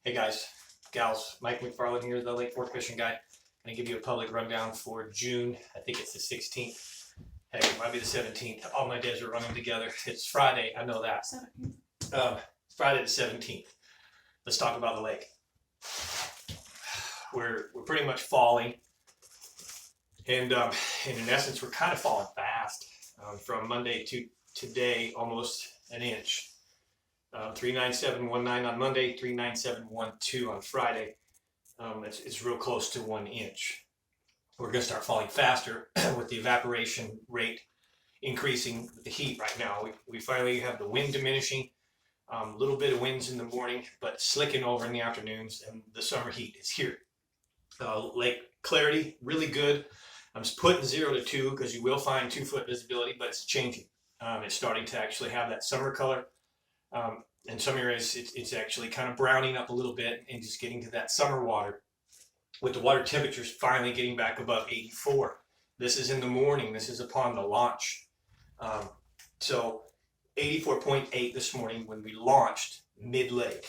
Hey guys, gals, Mike McFarland here, the Lake Fork Fishing Guy. I'm going to give you a public rundown for June. I think it's the 16th. Heck, it might be the 17th. All my days are running together. It's Friday, I know that. 17th. It's Friday the 17th. Let's talk about the lake. We're pretty much falling. And in essence, we're kind of falling fast. From Monday to today, almost an inch. 39719 on Monday, 39712 on Friday. It's real close to 1 inch. We're going to start falling faster with the evaporation rate increasing with the heat right now. We finally have the wind diminishing, a little bit of winds in the morning, but slicking over in the afternoons, and the summer heat is here. Lake clarity, really good. I'm just putting 0 to 2 because you will find 2-foot visibility, but it's changing. It's starting to actually have that summer color. In some areas, it's actually kind of browning up a little bit and just getting to that summer water, with the water temperatures finally getting back above 84. This is in the morning. This is upon the launch. So 84.8 this morning when we launched mid-lake.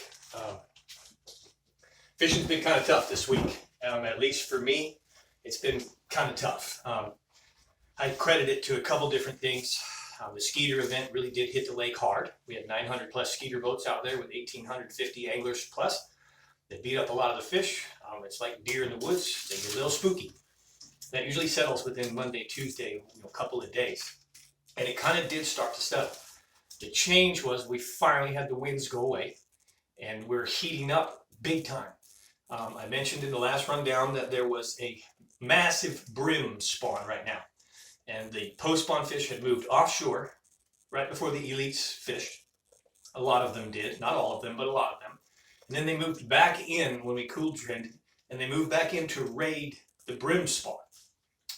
Fishing's been kind of tough this week. At least for me, it's been kind of tough. I credit it to a couple different things. The skeeter event really did hit the lake hard. We had 900 plus skeeter boats out there with 1,850 anglers plus. They beat up a lot of the fish. It's like deer in the woods. They get a little spooky. That usually settles within Monday, Tuesday, a couple of days. And it kind of did start to settle. The change was we finally had the winds go away, and we're heating up big time. I mentioned in the last rundown that there was a massive brim spawn right now. And the post-spawn fish had moved offshore right before the elites fished. A lot of them did, not all of them, but a lot of them. And then they moved back in when we cool trended, and they moved back in to raid the brim spawn.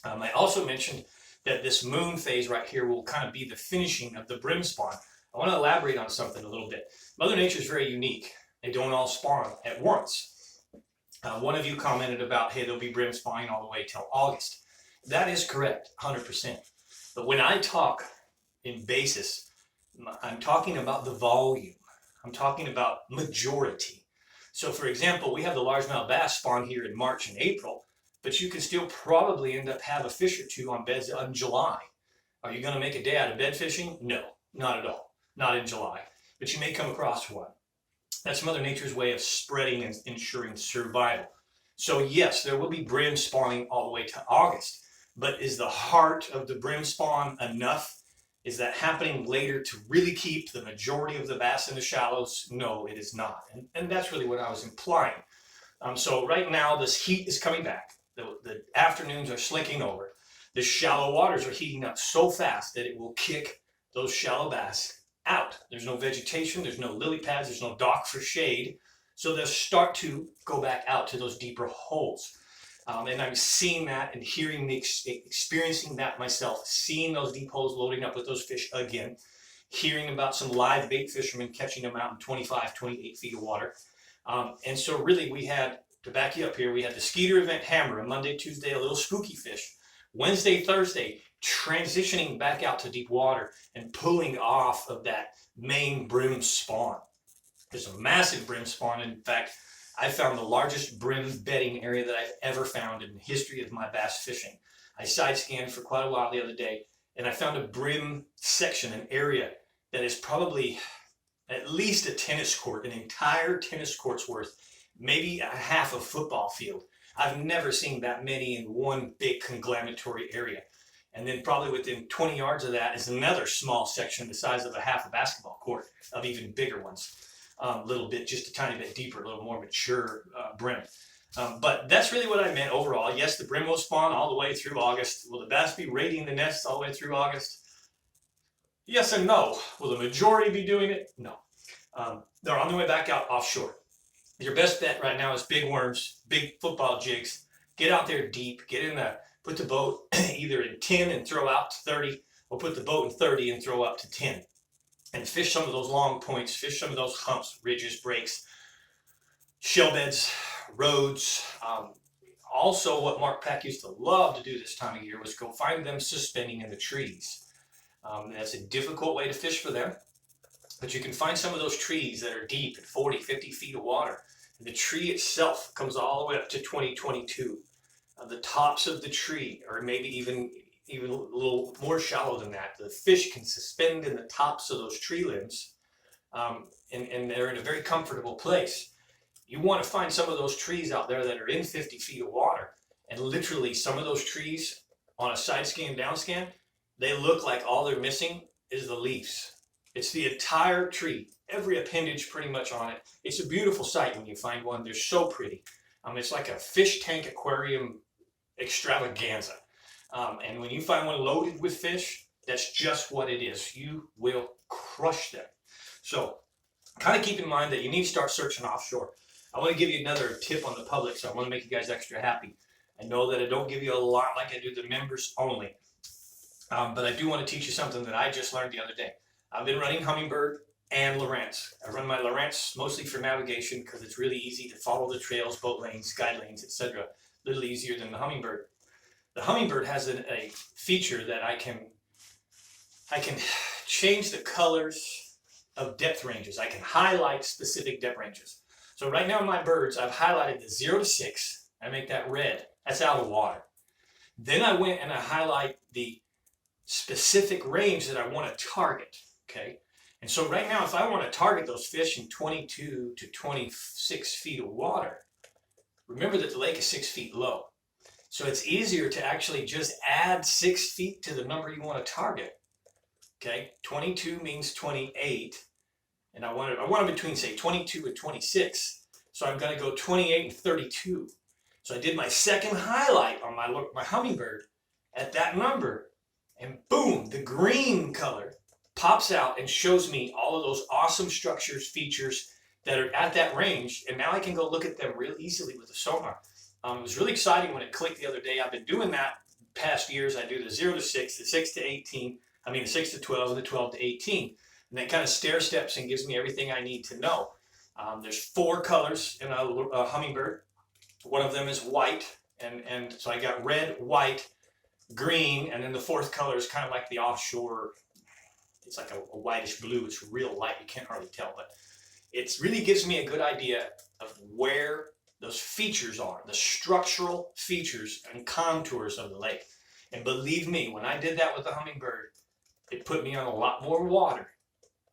I also mentioned that this moon phase right here will kind of be the finishing of the brim spawn. I want to elaborate on something a little bit. Mother Nature is very unique. They don't all spawn at once. One of you commented about, hey, there'll be brim spawning all the way till August. That is correct, 100%. But when I talk in basis, I'm talking about the volume. I'm talking about majority. So for example, we have the largemouth bass spawn here in March and April, but you can still probably end up have a fish or two on beds in July. Are you going to make a day out of bed fishing? No, not at all. Not in July. But you may come across one. That's Mother Nature's way of spreading and ensuring survival. So yes, there will be brim spawning all the way to August. But is the heart of the brim spawn enough? Is that happening later to really keep the majority of the bass in the shallows? No, it is not. And that's really what I was implying. So right now, this heat is coming back. The afternoons are slinking over. The shallow waters are heating up so fast that it will kick those shallow bass out. There's no vegetation. There's no lily pads. There's no dock for shade. So they'll start to go back out to those deeper holes. And I'm seeing that and hearing experiencing that myself, seeing those deep holes loading up with those fish again, hearing about some live bait fishermen catching them out in 25, 28 feet of water. And so really we had, to back you up here, we had the skeeter event hammer on Monday, Tuesday, a little spooky fish. Wednesday, Thursday, transitioning back out to deep water and pulling off of that main brim spawn. There's a massive brim spawn. In fact, I found the largest brim bedding area that I've ever found in the history of my bass fishing. I side scanned for quite a while the other day, and I found a brim section, an area that is probably at least a tennis court, an entire tennis court's worth, maybe a half a football field. I've never seen that many in one big conglomeratory area. And then probably within 20 yards of that is another small section the size of a half a basketball court of even bigger ones. A little bit, just a tiny bit deeper, a little more mature brim. But that's really what I meant overall. Yes, the brim will spawn all the way through August. Will the bass be raiding the nests all the way through August? Yes and no. Will the majority be doing it? No. They're on their way back out offshore. Your best bet right now is big worms, big football jigs. Get out there deep. Get in there. Put the boat either in 10 and throw out to 30, or put the boat in 30 and throw up to 10. And fish some of those long points, fish some of those humps, ridges, breaks, shell beds, roads. Also, what Mark Pack used to love to do this time of year was go find them suspending in the trees. That's a difficult way to fish for them. But you can find some of those trees that are deep at 40, 50 feet of water The tree itself comes all the way up to 2022. The tops of the tree, or maybe even a little more shallow than that, the fish can suspend in the tops of those tree limbs, and they're in a very comfortable place. You want to find some of those trees out there that are in 50 feet of water, and literally some of those trees on a side scan, down scan, they look like all they're missing is the leaves. It's the entire tree, every appendage pretty much on it. It's a beautiful sight when you find one. They're so pretty. It's like a fish tank aquarium extravaganza. And when you find one loaded with fish, that's just what it is. You will crush them. So kind of keep in mind that you need to start searching offshore. I want to give you another tip on the public, so I want to make you guys extra happy. I know that I don't give you a lot like I do the members only, but I do want to teach you something that I just learned the other day. I've been running Humminbird and Lowrance. I run my Lowrance mostly for navigation because it's really easy to follow the trails, boat lanes, guide lanes, etc. A little easier than the Humminbird. The Humminbird has a feature that I can change the colors of depth ranges. I can highlight specific depth ranges. So right now in my birds, I've highlighted the 0 to 6. I make that red. That's out of water. Then I went and I highlight the specific range that I want to target. Okay, and so right now, if I want to target those fish in 22 to 26 feet of water, remember that the lake is 6 feet low. So it's easier to actually just add 6 feet to the number you want to target. Okay, 22 means 28, and I want it between, say, 22 and 26. So I'm going to go 28 and 32. So I did my second highlight on my Humminbird at that number, and boom, the green color pops out and shows me all of those awesome structures, features that are at that range, and now I can go look at them real easily with the sonar. It was really exciting when it clicked the other day. I've been doing that past years. I do the 0 to 6, the 6 to 18, the 6 to 12, and the 12 to 18. And that kind of stair steps and gives me everything I need to know. There's 4 colors in a Humminbird. One of them is white, and so I got red, white, green, and then the 4th color is kind of like the offshore. It's like a whitish blue. It's real light. You can't hardly tell, but it really gives me a good idea of where those features are, the structural features and contours of the lake. And believe me, when I did that with the Humminbird, it put me on a lot more water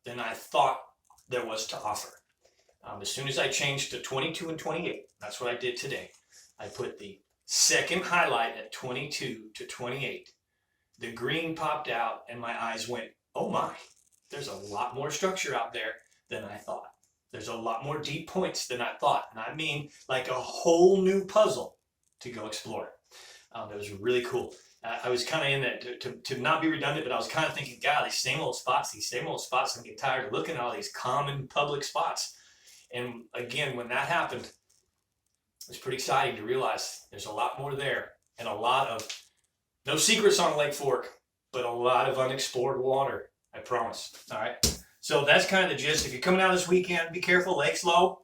than I thought there was to offer. As soon as I changed to 22 and 28, that's what I did today. I put the second highlight at 22 to 28. The green popped out and my eyes went, oh my, there's a lot more structure out there than I thought. There's a lot more deep points than I thought. And I mean like a whole new puzzle to go explore. It was really cool. I was kind of in that, to not be redundant, but I was kind of thinking, God, these same old spots, I'm getting tired of looking at all these common public spots. And again, when that happened, it was pretty exciting to realize there's a lot more there, and a lot of, no secrets on Lake Fork, but a lot of unexplored water, I promise. All right. So that's kind of the gist. If you're coming out this weekend, be careful, lake's low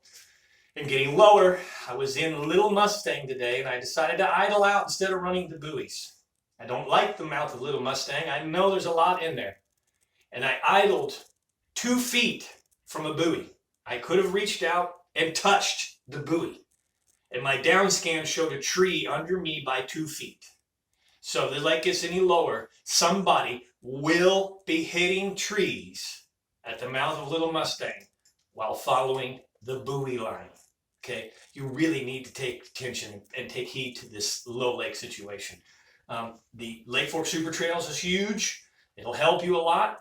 and getting lower. I was in Little Mustang today, and I decided to idle out instead of running the buoys. I don't like the mouth of Little Mustang. I know there's a lot in there. And I idled 2 feet from a buoy. I could have reached out and touched the buoy. And my down scan showed a tree under me by 2 feet. So if the lake gets any lower, somebody will be hitting trees at the mouth of Little Mustang while following the buoy line. Okay, you really need to take attention and take heed to this low lake situation. The Lake Fork Super Trails is huge. It'll help you a lot.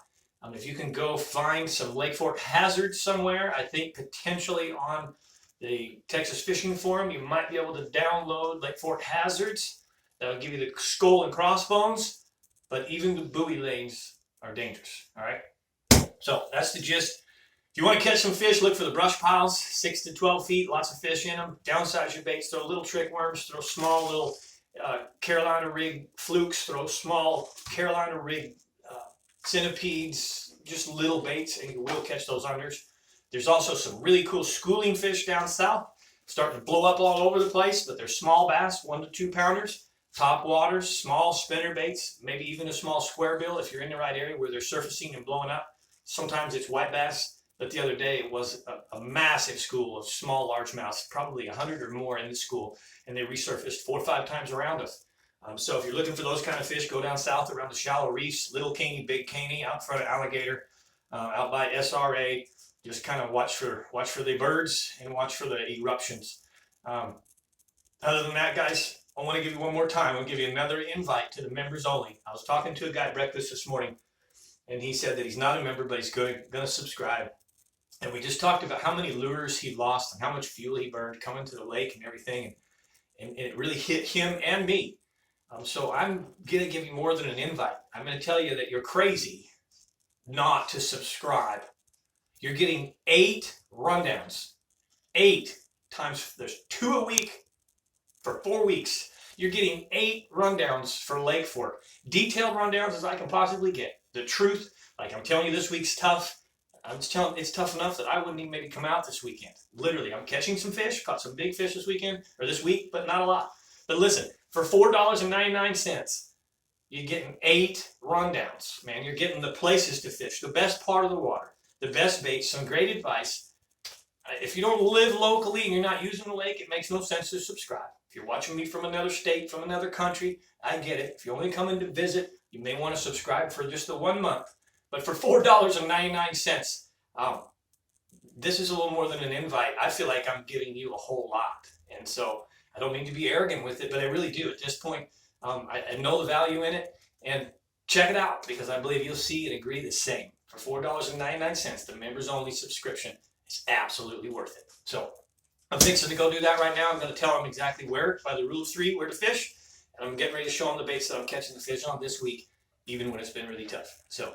If you can go find some Lake Fork hazards somewhere, I think potentially on the Texas Fishing Forum, you might be able to download Lake Fork hazards. That'll give you the skull and crossbones, but even the buoy lanes are dangerous. All right. So that's the gist. If you want to catch some fish, look for the brush piles, 6 to 12 feet, lots of fish in them. Downsize your baits, throw little trick worms, throw small little Carolina rig flukes, throw small Carolina rig centipedes, just little baits, and you will catch those unders. There's also some really cool schooling fish down south, starting to blow up all over the place, but they're small bass, 1 to 2 pounders, top waters, small spinner baits, maybe even a small square bill if you're in the right area where they're surfacing and blowing up. Sometimes it's white bass, but the other day it was a massive school of small largemouths, probably 100 or more in the school, and they resurfaced 4 or 5 times around us. So if you're looking for those kind of fish, go down south around the shallow reefs, Little Caney, Big Caney, out in front of Alligator, out by SRA. Just kind of watch for the birds and watch for the eruptions. Other than that, guys, I want to give you one more time. I'll give you another invite to the members only. I was talking to a guy at breakfast this morning, and he said that he's not a member, but he's going to subscribe. And we just talked about how many lures he lost and how much fuel he burned coming to the lake and everything. And it really hit him and me. So I'm going to give you more than an invite. I'm going to tell you that you're crazy not to subscribe. You're getting 8 rundowns. 8 times, there's 2 a week for 4 weeks. You're getting 8 rundowns for Lake Fork. Detailed rundowns as I can possibly get. The truth, like I'm telling you, this week's tough. I'm just telling you, it's tough enough that I wouldn't even maybe come out this weekend. Literally, I'm catching some fish, caught some big fish this weekend, or this week, but not a lot. But listen, for $4.99, you're getting 8 rundowns, man. You're getting the places to fish, the best part of the water, the best bait, some great advice. If you don't live locally and you're not using the lake, it makes no sense to subscribe. If you're watching me from another state, from another country, I get it. If you're only coming to visit, you may want to subscribe for just the 1 month. But for $4.99, this is a little more than an invite. I feel like I'm giving you a whole lot. And so I don't mean to be arrogant with it, but I really do. At this point, I know the value in it. And check it out, because I believe you'll see and agree the same. For $4.99, the members only subscription is absolutely worth it. So I'm fixing to go do that right now. I'm going to tell them exactly where, by the rule of 3, where to fish. And I'm getting ready to show them the baits that I'm catching the fish on this week, even when it's been really tough. So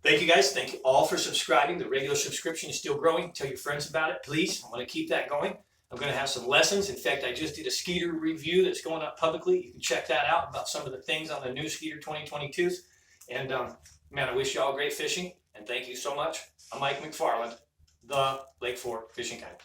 thank you guys. Thank you all for subscribing. The regular subscription is still growing. Tell your friends about it, please. I want to keep that going. I'm going to have some lessons. In fact, I just did a Skeeter review that's going up publicly. You can check that out about some of the things on the new Skeeter 2022s. And man, I wish you all great fishing. And thank you so much. I'm Mike McFarland, the Lake Fork Fishing Guide.